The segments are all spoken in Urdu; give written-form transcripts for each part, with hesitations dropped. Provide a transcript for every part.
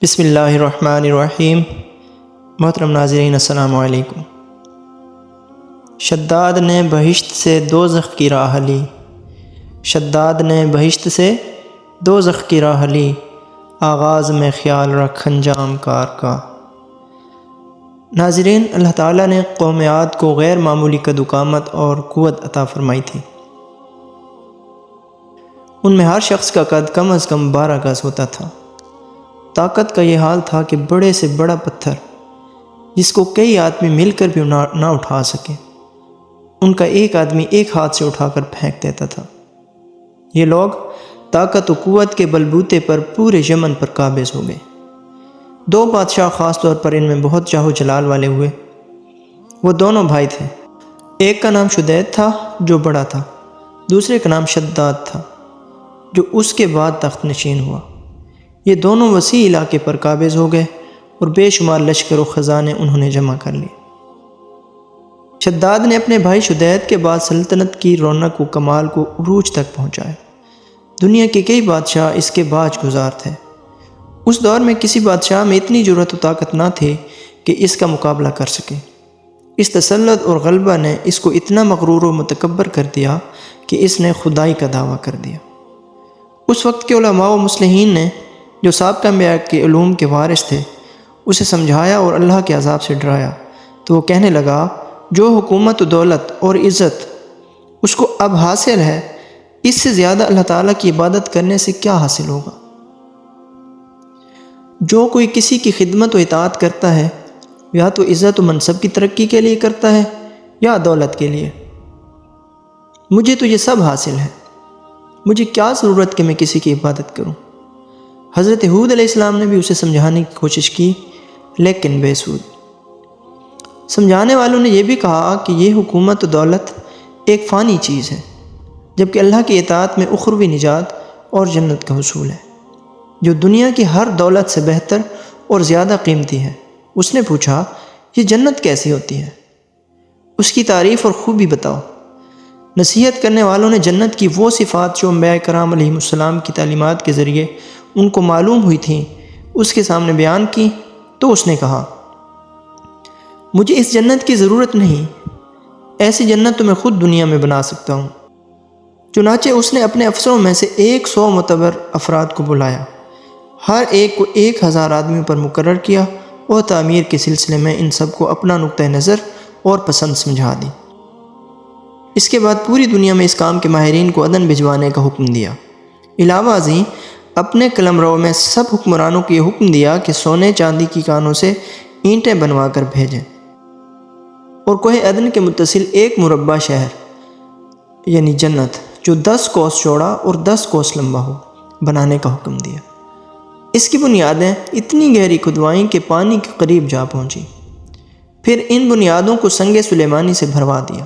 بسم اللہ الرحمن الرحیم۔ محترم ناظرین السلام علیکم۔ شداد نے بہشت سے دوزخ کی راہ لی، شداد نے بہشت سے دوزخ کی راہ لی، آغاز میں خیال رکھ انجام کار کا۔ ناظرین، اللہ تعالیٰ نے قوم عاد کو غیر معمولی قد و قامت اور قوت عطا فرمائی تھی۔ ان میں ہر شخص کا قد کم از کم 12 گز ہوتا تھا۔ طاقت کا یہ حال تھا کہ بڑے سے بڑا پتھر جس کو کئی آدمی مل کر بھی نہ اٹھا سکے، ان کا ایک آدمی ایک ہاتھ سے اٹھا کر پھینک دیتا تھا۔ یہ لوگ طاقت و قوت کے بلبوتے پر پورے یمن پر قابض ہو گئے۔ 2 بادشاہ خاص طور پر ان میں بہت جاہ و جلال والے ہوئے۔ وہ دونوں بھائی تھے، ایک کا نام شدید تھا جو بڑا تھا، دوسرے کا نام شداد تھا جو اس کے بعد تخت نشین ہوا۔ یہ دونوں وسیع علاقے پر قابض ہو گئے اور بے شمار لشکر و خزانے انہوں نے جمع کر لیے۔ شداد نے اپنے بھائی شدید کے بعد سلطنت کی رونق و کمال کو عروج تک پہنچایا۔ دنیا کے کئی بادشاہ اس کے باج گزار تھے۔ اس دور میں کسی بادشاہ میں اتنی جرأت و طاقت نہ تھی کہ اس کا مقابلہ کر سکے۔ اس تسلط اور غلبہ نے اس کو اتنا مغرور و متکبر کر دیا کہ اس نے خدائی کا دعویٰ کر دیا۔ اس وقت کے علماء و مصلحین نے جو سابقہ انبیاء کے علوم کے وارث تھے اسے سمجھایا اور اللہ کے عذاب سے ڈرایا، تو وہ کہنے لگا، جو حکومت و دولت اور عزت اس کو اب حاصل ہے، اس سے زیادہ اللہ تعالیٰ کی عبادت کرنے سے کیا حاصل ہوگا؟ جو کوئی کسی کی خدمت و اطاعت کرتا ہے یا تو عزت و منصب کی ترقی کے لیے کرتا ہے یا دولت کے لیے۔ مجھے تو یہ سب حاصل ہے، مجھے کیا ضرورت کہ میں کسی کی عبادت کروں؟ حضرت ہود علیہ السلام نے بھی اسے سمجھانے کی کوشش کی لیکن بے سود۔ سمجھانے والوں نے یہ بھی کہا کہ یہ حکومت و دولت ایک فانی چیز ہے، جبکہ اللہ کی اطاعت میں اخروی نجات اور جنت کا حصول ہے، جو دنیا کی ہر دولت سے بہتر اور زیادہ قیمتی ہے۔ اس نے پوچھا، یہ جنت کیسی ہوتی ہے؟ اس کی تعریف اور خوبی بتاؤ۔ نصیحت کرنے والوں نے جنت کی وہ صفات جو انبیاء کرام علیہ السلام کی تعلیمات کے ذریعے ان کو معلوم ہوئی تھیں اس کے سامنے بیان کی، تو اس نے کہا، مجھے اس جنت کی ضرورت نہیں، ایسی جنت تو میں خود دنیا میں بنا سکتا ہوں۔ چنانچہ اس نے اپنے افسروں میں سے 100 معتبر افراد کو بلایا، ہر ایک کو 1000 آدمیوں پر مقرر کیا اور تعمیر کے سلسلے میں ان سب کو اپنا نقطہ نظر اور پسند سمجھا دی۔ اس کے بعد پوری دنیا میں اس کام کے ماہرین کو عدن بھجوانے کا حکم دیا۔ علاوہ ازیں اپنے قلمرو میں سب حکمرانوں کو یہ حکم دیا کہ سونے چاندی کی کانوں سے اینٹیں بنوا کر بھیجیں اور کوہ عدن کے متصل ایک مربع شہر یعنی جنت جو 10 کوس چوڑا اور 10 کوس لمبا ہو بنانے کا حکم دیا۔ اس کی بنیادیں اتنی گہری کھدوائیں کہ پانی کے قریب جا پہنچی۔ پھر ان بنیادوں کو سنگ سلیمانی سے بھروا دیا۔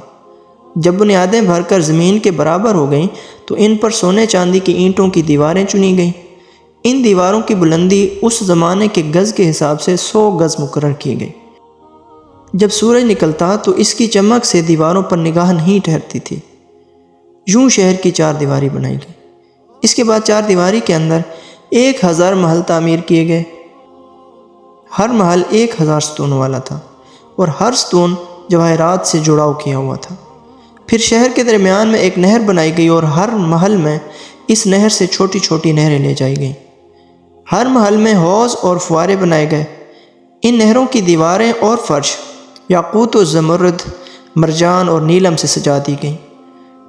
جب بنیادیں بھر کر زمین کے برابر ہو گئیں تو ان پر سونے چاندی کی اینٹوں کی دیواریں چنی گئیں۔ ان دیواروں کی بلندی اس زمانے کے گز کے حساب سے 100 گز مقرر کی گئی۔ جب سورج نکلتا تو اس کی چمک سے دیواروں پر نگاہ نہیں ٹھہرتی تھی۔ یوں شہر کی 4 دیواری بنائی گئی۔ اس کے بعد 4 دیواری کے اندر 1000 محل تعمیر کیے گئے۔ ہر محل 1000 ستونوں والا تھا اور ہر ستون جواہرات سے جڑاؤ کیا ہوا تھا۔ پھر شہر کے درمیان میں ایک نہر بنائی گئی اور ہر محل میں اس نہر سے چھوٹی چھوٹی نہریں لے جائی گئیں۔ ہر محل میں حوض اور فوارے بنائے گئے۔ ان نہروں کی دیواریں اور فرش یاقوت و زمرد، مرجان اور نیلم سے سجا دی گئیں۔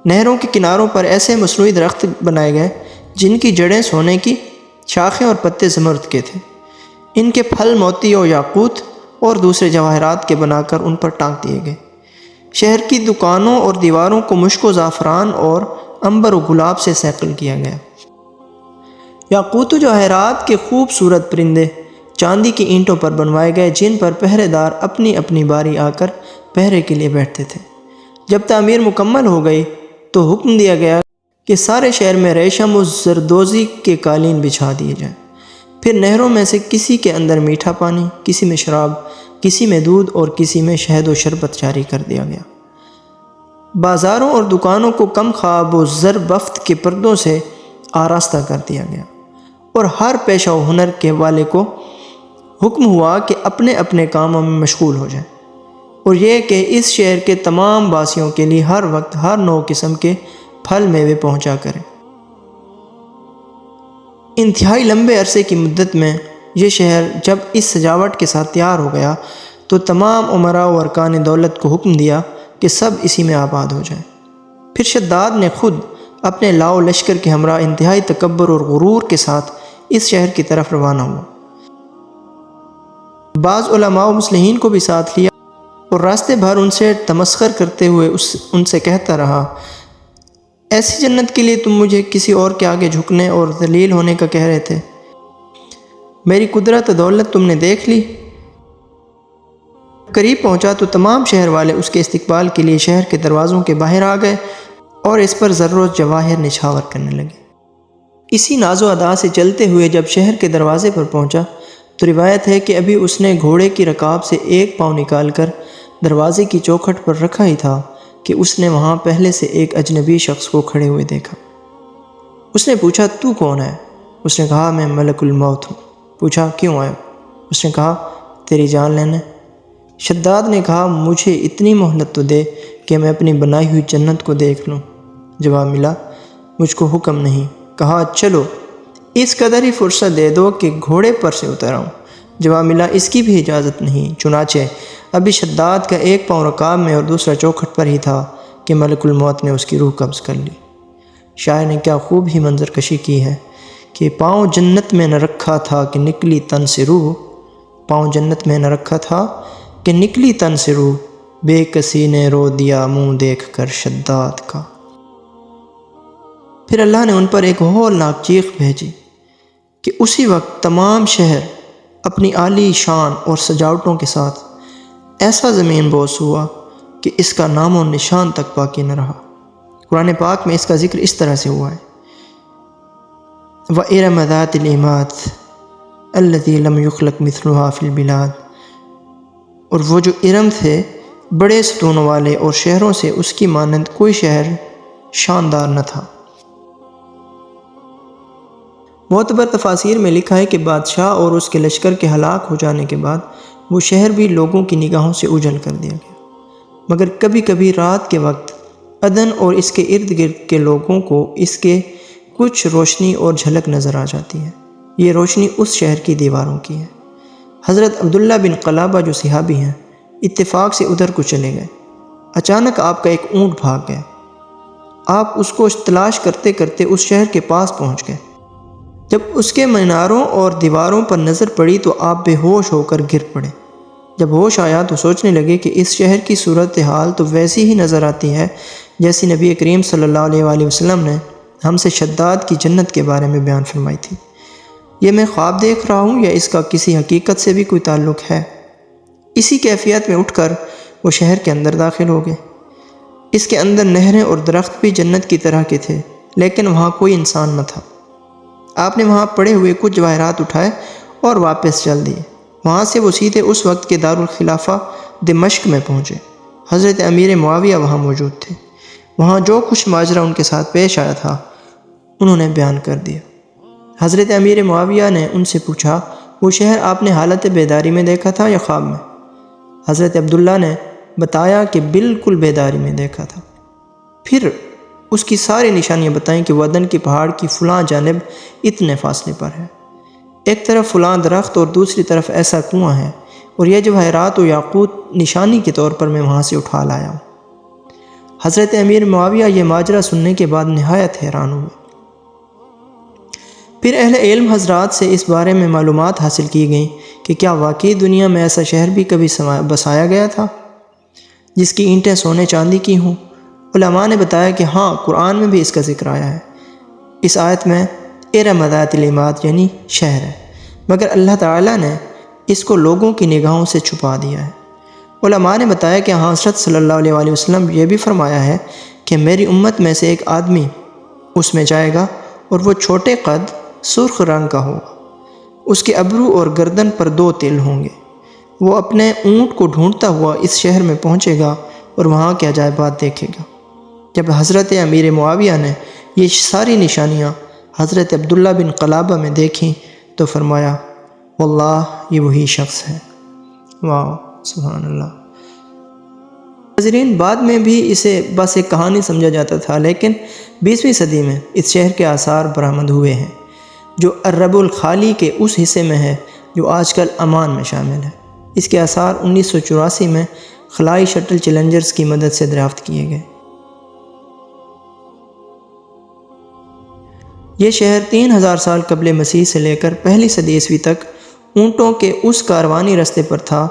نہروں کے کناروں پر ایسے مصنوعی درخت بنائے گئے جن کی جڑیں سونے کی، شاخیں اور پتے زمرد کے تھے۔ ان کے پھل موتی اور یاقوت اور دوسرے جواہرات کے بنا کر ان پر ٹانک دیے گئے۔ شہر کی دکانوں اور دیواروں کو مشک و زعفران اور عنبر و گلاب سے سیقل کیا گیا۔ یاقوت و جواہرات کے خوبصورت پرندے چاندی کی اینٹوں پر بنوائے گئے جن پر پہرے دار اپنی اپنی باری آ کر پہرے کے لیے بیٹھتے تھے۔ جب تعمیر مکمل ہو گئی تو حکم دیا گیا کہ سارے شہر میں ریشم و زردوزی کے قالین بچھا دیے جائیں۔ پھر نہروں میں سے کسی کے اندر میٹھا پانی، کسی میں شراب، کسی میں دودھ اور کسی میں شہد و شربت جاری کر دیا گیا۔ بازاروں اور دکانوں کو کم خواب و زر بفت کے پردوں سے آراستہ کر دیا گیا اور ہر پیشہ و ہنر کے والے کو حکم ہوا کہ اپنے اپنے کاموں میں مشغول ہو جائیں، اور یہ کہ اس شہر کے تمام باسیوں کے لیے ہر وقت ہر نو قسم کے پھل میوے پہنچا کریں۔ انتہائی لمبے عرصے کی مدت میں یہ شہر جب اس سجاوٹ کے ساتھ تیار ہو گیا تو تمام امراء و ارکان دولت کو حکم دیا کہ سب اسی میں آباد ہو جائیں۔ پھر شداد نے خود اپنے لاؤ لشکر کے ہمراہ انتہائی تکبر اور غرور کے ساتھ اس شہر کی طرف روانہ ہوا۔ بعض علماء و مصلحین کو بھی ساتھ لیا اور راستے بھر ان سے تمسخر کرتے ہوئے ان سے کہتا رہا، ایسی جنت کے لیے تم مجھے کسی اور کے آگے جھکنے اور ذلیل ہونے کا کہہ رہے تھے، میری قدرت و دولت تم نے دیکھ لی۔ قریب پہنچا تو تمام شہر والے اس کے استقبال کے لیے شہر کے دروازوں کے باہر آ گئے اور اس پر زر و جواہر نچھاور کرنے لگے۔ اسی ناز و ادا سے چلتے ہوئے جب شہر کے دروازے پر پہنچا تو روایت ہے کہ ابھی اس نے گھوڑے کی رکاب سے ایک پاؤں نکال کر دروازے کی چوکھٹ پر رکھا ہی تھا کہ اس نے وہاں پہلے سے ایک اجنبی شخص کو کھڑے ہوئے دیکھا۔ اس نے پوچھا، تو کون ہے؟ اس نے کہا، میں ملک الموت ہوں۔ پوچھا، کیوں آئے؟ اس نے کہا، تیری جان لینے۔ شداد نے کہا، مجھے اتنی مہلت تو دے کہ میں اپنی بنائی ہوئی جنت کو دیکھ لوں۔ جواب ملا، مجھ کو حکم نہیں۔ کہا، چلو اس قدر ہی فرصت دے دو کہ گھوڑے پر سے اتر آؤں۔ جواب ملا، اس کی بھی اجازت نہیں۔ چنانچہ ابھی شداد کا ایک پاؤں رکاب میں اور دوسرا چوکھٹ پر ہی تھا کہ ملک الموت نے اس کی روح قبض کر لی۔ شاعر نے کیا خوب ہی منظر کشی کی ہے کہ پاؤں جنت میں نہ رکھا تھا کہ نکلی تن سے روح، پاؤں جنت میں نہ رکھا تھا کہ نکلی تن سے روح، بے کسی نے رو دیا منہ دیکھ کر شداد کا۔ پھر اللہ نے ان پر ایک ہولناک چیخ بھیجی کہ اسی وقت تمام شہر اپنی عالی شان اور سجاوٹوں کے ساتھ ایسا زمین بوس ہوا کہ اس کا نام و نشان تک باقی نہ رہا۔ قرآن پاک میں اس کا ذکر اس طرح سے ہوا ہے، وَإِرَمَ ذَاتِ الْعِمَادِ الَّتِي لَمْ يُخْلَقْ مِثْلُهَا فِي الْبِلَادِ، اور وہ جو ارم تھے بڑے ستونوں والے اور شہروں سے اس کی مانند کوئی شہر شاندار نہ تھا۔ معتبر تفاسیر میں لکھا ہے کہ بادشاہ اور اس کے لشکر کے ہلاک ہو جانے کے بعد وہ شہر بھی لوگوں کی نگاہوں سے اجل کر دیا گیا، مگر کبھی کبھی رات کے وقت عدن اور اس کے ارد گرد کے لوگوں کو اس کے کچھ روشنی اور جھلک نظر آ جاتی ہے۔ یہ روشنی اس شہر کی دیواروں کی ہے۔ حضرت عبداللہ بن قلابہ جو صحابی ہیں اتفاق سے ادھر کو چلے گئے۔ اچانک آپ کا ایک اونٹ بھاگ گیا۔ آپ اس کو تلاش کرتے کرتے اس شہر کے پاس پہنچ گئے۔ جب اس کے میناروں اور دیواروں پر نظر پڑی تو آپ بے ہوش ہو کر گر پڑے۔ جب ہوش آیا تو سوچنے لگے کہ اس شہر کی صورتحال تو ویسی ہی نظر آتی ہے جیسی نبی کریم صلی اللہ علیہ وآلہ وسلم نے ہم سے شداد کی جنت کے بارے میں بیان فرمائی تھی۔ یہ میں خواب دیکھ رہا ہوں یا اس کا کسی حقیقت سے بھی کوئی تعلق ہے؟ اسی کیفیت میں اٹھ کر وہ شہر کے اندر داخل ہو گئے۔ اس کے اندر نہریں اور درخت بھی جنت کی طرح کے تھے، لیکن وہاں کوئی انسان نہ تھا۔ آپ نے وہاں پڑے ہوئے کچھ جواہرات اٹھائے اور واپس چل دیے۔ وہاں سے وہ سیدھے اس وقت کے دارالخلافہ دمشق میں پہنچے۔ حضرت امیر معاویہ وہاں موجود تھے۔ وہاں جو کچھ ماجرا ان کے ساتھ پیش آیا تھا انہوں نے بیان کر دیا۔ حضرت امیر معاویہ نے ان سے پوچھا، وہ شہر آپ نے حالت بیداری میں دیکھا تھا یا خواب میں؟ حضرت عبداللہ نے بتایا کہ بالکل بیداری میں دیکھا تھا۔ پھر اس کی ساری نشانیاں بتائیں کہ وہ عدن کی پہاڑ کی فلاں جانب اتنے فاصلے پر ہے، ایک طرف فلاں درخت اور دوسری طرف ایسا کنواں ہے، اور یہ جواہرات و یاقوت نشانی کے طور پر میں وہاں سے اٹھا لایا ہوں۔ حضرت امیر معاویہ یہ ماجرا سننے کے بعد نہایت حیران ہوئے۔ پھر اہل علم حضرات سے اس بارے میں معلومات حاصل کی گئیں کہ کیا واقعی دنیا میں ایسا شہر بھی کبھی بسایا گیا تھا جس کی اینٹیں سونے چاندی کی ہوں؟ علماء نے بتایا کہ ہاں، قرآن میں بھی اس کا ذکر آیا ہے۔ اس آیت میں ارم ذات العماد یعنی شہر ہے، مگر اللہ تعالیٰ نے اس کو لوگوں کی نگاہوں سے چھپا دیا ہے۔ علماء نے بتایا کہ حضرت صلی اللہ علیہ وآلہ وسلم یہ بھی فرمایا ہے کہ میری امت میں سے ایک آدمی اس میں جائے گا اور وہ چھوٹے قد سرخ رنگ کا ہوگا، اس کے ابرو اور گردن پر 2 تل ہوں گے۔ وہ اپنے اونٹ کو ڈھونڈتا ہوا اس شہر میں پہنچے گا اور وہاں کے عجائبات دیکھے گا۔ جب حضرت امیر معاویہ نے یہ ساری نشانیاں حضرت عبداللہ بن قلابہ میں دیکھیں تو فرمایا، واللہ یہ وہی شخص ہے۔ واہ سبحان اللہ۔ ناظرین، بعد میں بھی اسے بس ایک کہانی سمجھا جاتا تھا، لیکن 20ویں صدی میں اس شہر کے آثار برآمد ہوئے ہیں جو الربع الخالی کے اس حصے میں ہے جو آج کل عمان میں شامل ہے۔ اس کے آثار 1984 میں خلائی شٹل چیلنجرز کی مدد سے دریافت کیے گئے۔ یہ شہر 3000 سال قبل مسیح سے لے کر پہلی صدی عیسوی تک اونٹوں کے اس کاروانی رستے پر تھا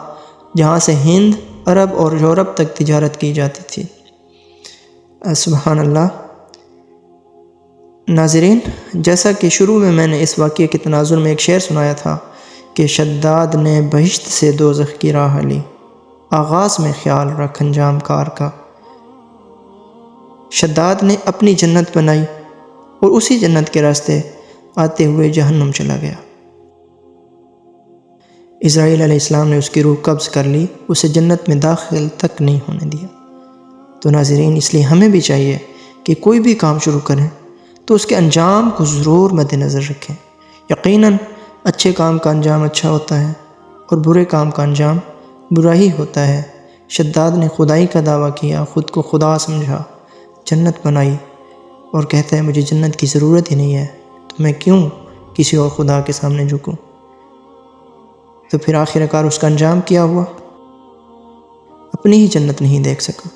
جہاں سے ہند، عرب اور یورپ تک تجارت کی جاتی تھی۔ سبحان اللہ۔ ناظرین، جیسا کہ شروع میں نے اس واقعے کے تناظر میں ایک شعر سنایا تھا کہ شداد نے بہشت سے دوزخ کی راہ لی، آغاز میں خیال رکھ انجام کار کا۔ شداد نے اپنی جنت بنائی اور اسی جنت کے راستے آتے ہوئے جہنم چلا گیا۔ اسرائیل علیہ السلام نے اس کی روح قبض کر لی، اسے جنت میں داخل تک نہیں ہونے دیا۔ تو ناظرین، اس لیے ہمیں بھی چاہیے کہ کوئی بھی کام شروع کریں تو اس کے انجام کو ضرور مد نظر رکھیں۔ یقیناً اچھے کام کا انجام اچھا ہوتا ہے اور برے کام کا انجام برا ہی ہوتا ہے۔ شداد نے خدائی کا دعویٰ کیا، خود کو خدا سمجھا، جنت بنائی اور کہتا ہے مجھے جنت کی ضرورت ہی نہیں ہے، تو میں کیوں کسی اور خدا کے سامنے جھکوں؟ تو پھر آخر کار اس کا انجام کیا ہوا؟ اپنی ہی جنت نہیں دیکھ سکا۔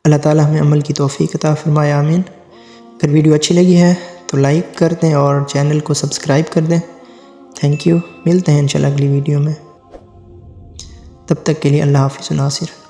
اللہ تعالیٰ ہمیں عمل کی توفیق عطا فرمائے، آمین۔ اگر ویڈیو اچھی لگی ہے تو لائک کر دیں اور چینل کو سبسکرائب کر دیں۔ تھینک یو، ملتے ہیں انشاءاللہ اگلی ویڈیو میں، تب تک کے لیے اللہ حافظ و ناصر۔